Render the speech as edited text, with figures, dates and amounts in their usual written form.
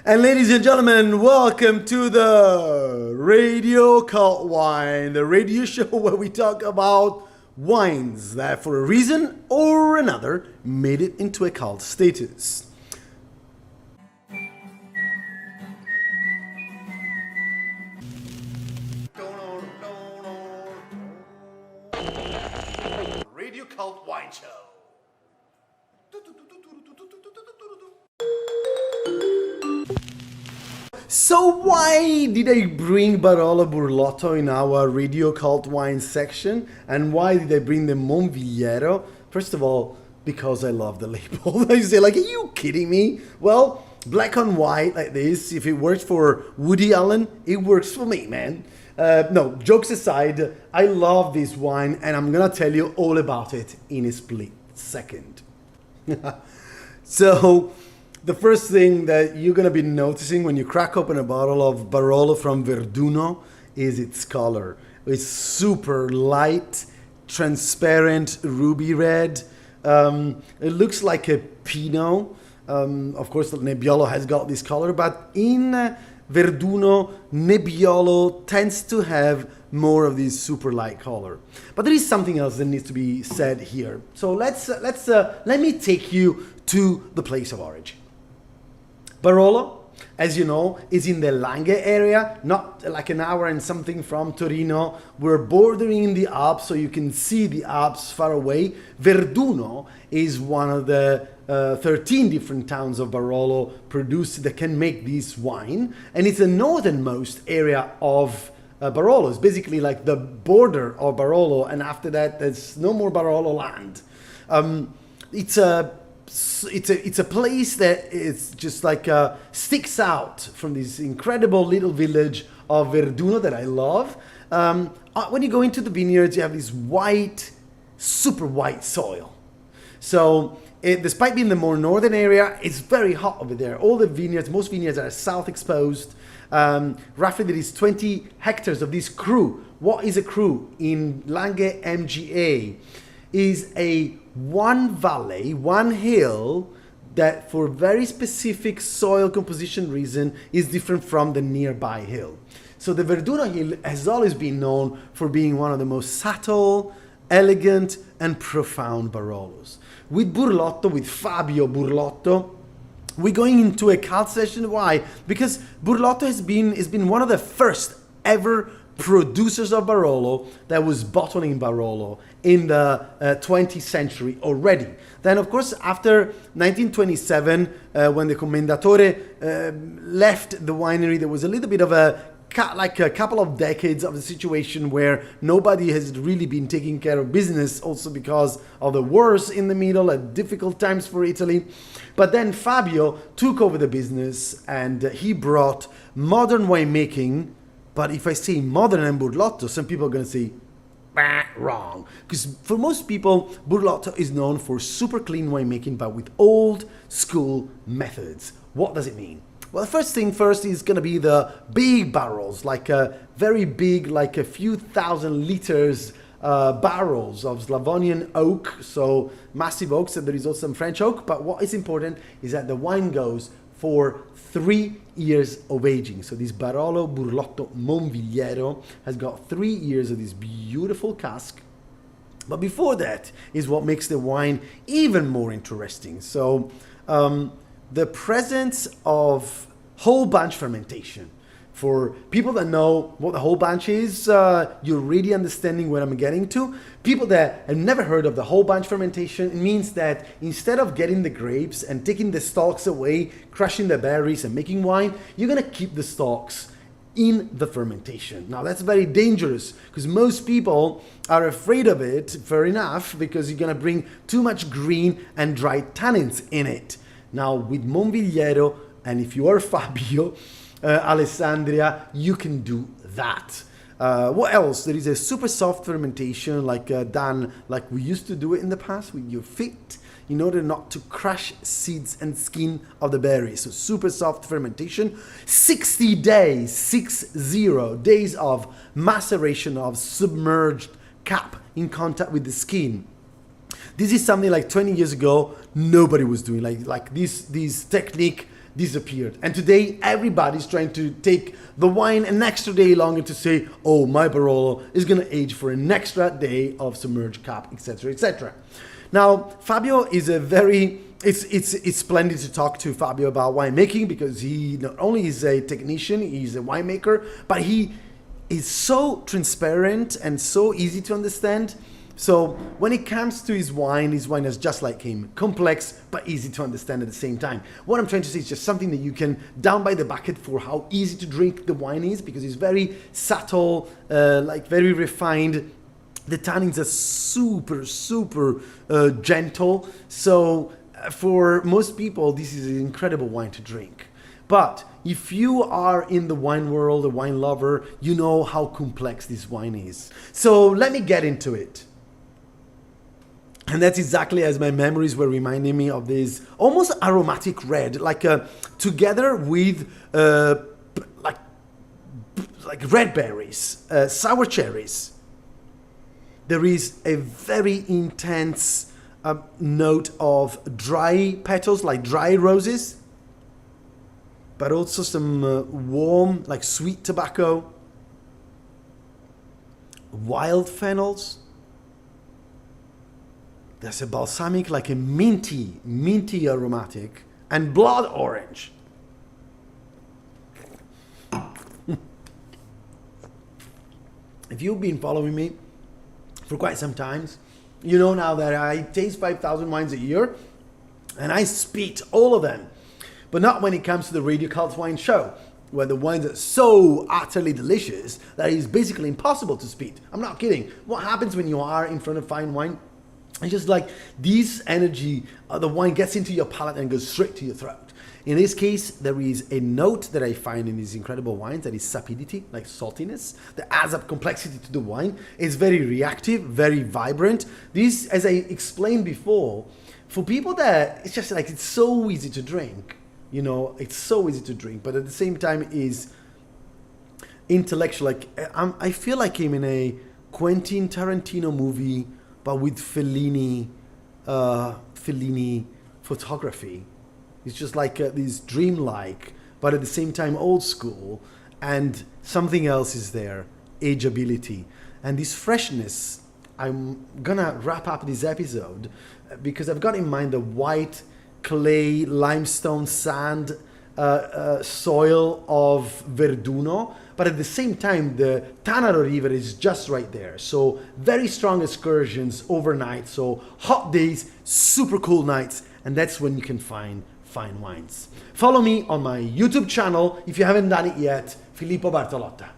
And ladies and gentlemen, welcome to the Radio Cult Wine, the radio show where we talk about wines that for a reason or another made it into a cult status. Radio Cult Wine Show. So why did I bring Barolo Burlotto in our Radio Cult Wine section? And why did I bring the Monvigliero? First of all, because I love the label. You say, like, are you kidding me? Well, black on white like this, if it works for Woody Allen, it works for me, man. No, jokes aside, I love this wine and I'm gonna tell you all about it in a split second. So, the first thing that you're going to be noticing when you crack open a bottle of Barolo from Verduno is its color. It's super light, transparent, ruby red. It looks like a Pinot. Of course, the Nebbiolo has got this color, but in Verduno, Nebbiolo tends to have more of this super light color. But there is something else that needs to be said here. So let me take you to the place of origin. Barolo, as you know, is in the Langhe area, not like an hour and something from Torino. We're bordering the Alps, so you can see the Alps far away. Verduno is one of the 13 different towns of Barolo produced that can make this wine, and it's the northernmost area of Barolo. It's basically like the border of Barolo, and after that, there's no more Barolo land. It's a place that is just like sticks out from this incredible little village of Verduno that I love. When you go into the vineyards, you have this white, super white soil. So despite being the more northern area, it's very hot over there. All the vineyards, most vineyards are south exposed. Roughly there is 20 hectares of this cru. What is a cru? In Langhe MGA is a one valley, one hill that for very specific soil composition reason is different from the nearby hill. So the Verduno hill has always been known for being one of the most subtle, elegant and profound Barolos. With Burlotto, with Fabio Burlotto, we're going into a cult session. Why? Because Burlotto has been one of the first ever producers of Barolo that was bottling Barolo in the 20th century already. Then, of course, after 1927, when the Commendatore left the winery, there was a little bit of a couple of decades of the situation where nobody has really been taking care of business, also because of the wars in the middle and difficult times for Italy. But then Fabio took over the business and he brought modern winemaking. But if I say modern and Burlotto, some people are going to say, wrong. Because for most people, Burlotto is known for super clean winemaking, but with old school methods. What does it mean? Well, the first thing first is going to be the big barrels, like a very big, like a few thousand liters barrels of Slavonian oak, so massive oaks, and there is also some French oak. But what is important is that the wine goes for 3 years of aging. So this Barolo Burlotto Monvigliero has got 3 years of this beautiful cask. But before that is what makes the wine even more interesting. So the presence of whole bunch fermentation. For people that know what the whole bunch is, you're really understanding what I'm getting to. People that have never heard of the whole bunch fermentation, it means that instead of getting the grapes and taking the stalks away, crushing the berries and making wine, you're gonna keep the stalks in the fermentation. Now that's very dangerous because most people are afraid of it, fair enough, because you're gonna bring too much green and dry tannins in it. Now with Monvigliero, and if you are Fabio, Alessandria, you can do that. What else? There is a super soft fermentation done like we used to do it in the past with your feet in order not to crush seeds and skin of the berries. So super soft fermentation, 60 days, 60 days of maceration of submerged cap in contact with the skin. This is something like 20 years ago, nobody was doing. Like this technique disappeared. And today everybody's trying to take the wine an extra day longer to say, oh, my Barolo is going to age for an extra day of submerged cap, etc., etc. Now, Fabio is a very, it's splendid to talk to Fabio about winemaking, because he not only is a technician, he's a winemaker, but he is so transparent and so easy to understand. So when it comes to his wine is just like him, complex but easy to understand at the same time. What I'm trying to say is just something that you can down by the bucket for how easy to drink the wine is, because it's very subtle, like very refined. The tannins are super, super gentle. So for most people, this is an incredible wine to drink. But if you are in the wine world, a wine lover, you know how complex this wine is. So let me get into it. And that's exactly as my memories were reminding me of this almost aromatic red, like together with like red berries, sour cherries. There is a very intense note of dry petals, like dry roses, but also some warm, like sweet tobacco, wild phenols. There's a balsamic, like a minty aromatic, and blood orange. If you've been following me for quite some time, you know now that I taste 5,000 wines a year, and I spit all of them. But not when it comes to the Radio Cult Wine Show, where the wines are so utterly delicious that it is basically impossible to spit. I'm not kidding. What happens when you are in front of fine wine? It's just like this energy, the wine gets into your palate and goes straight to your throat. In this case, there is a note that I find in these incredible wines that is sapidity, like saltiness, that adds up complexity to the wine. It's very reactive, very vibrant. This, as I explained before, for people that it's just like it's so easy to drink. You know, it's so easy to drink, but at the same time is intellectual. Like I feel like I'm in a Quentin Tarantino movie, but with Fellini photography. It's just like this dreamlike, but at the same time old school, and something else is there, ageability. And this freshness, I'm gonna wrap up this episode because I've got in mind the white clay, limestone, sand, soil of Verduno, but at the same time the Tanaro River is just right there. So very strong excursions overnight, so hot days, super cool nights, and that's when you can find fine wines. Follow me on my YouTube channel if you haven't done it yet, Filippo Bartolotta.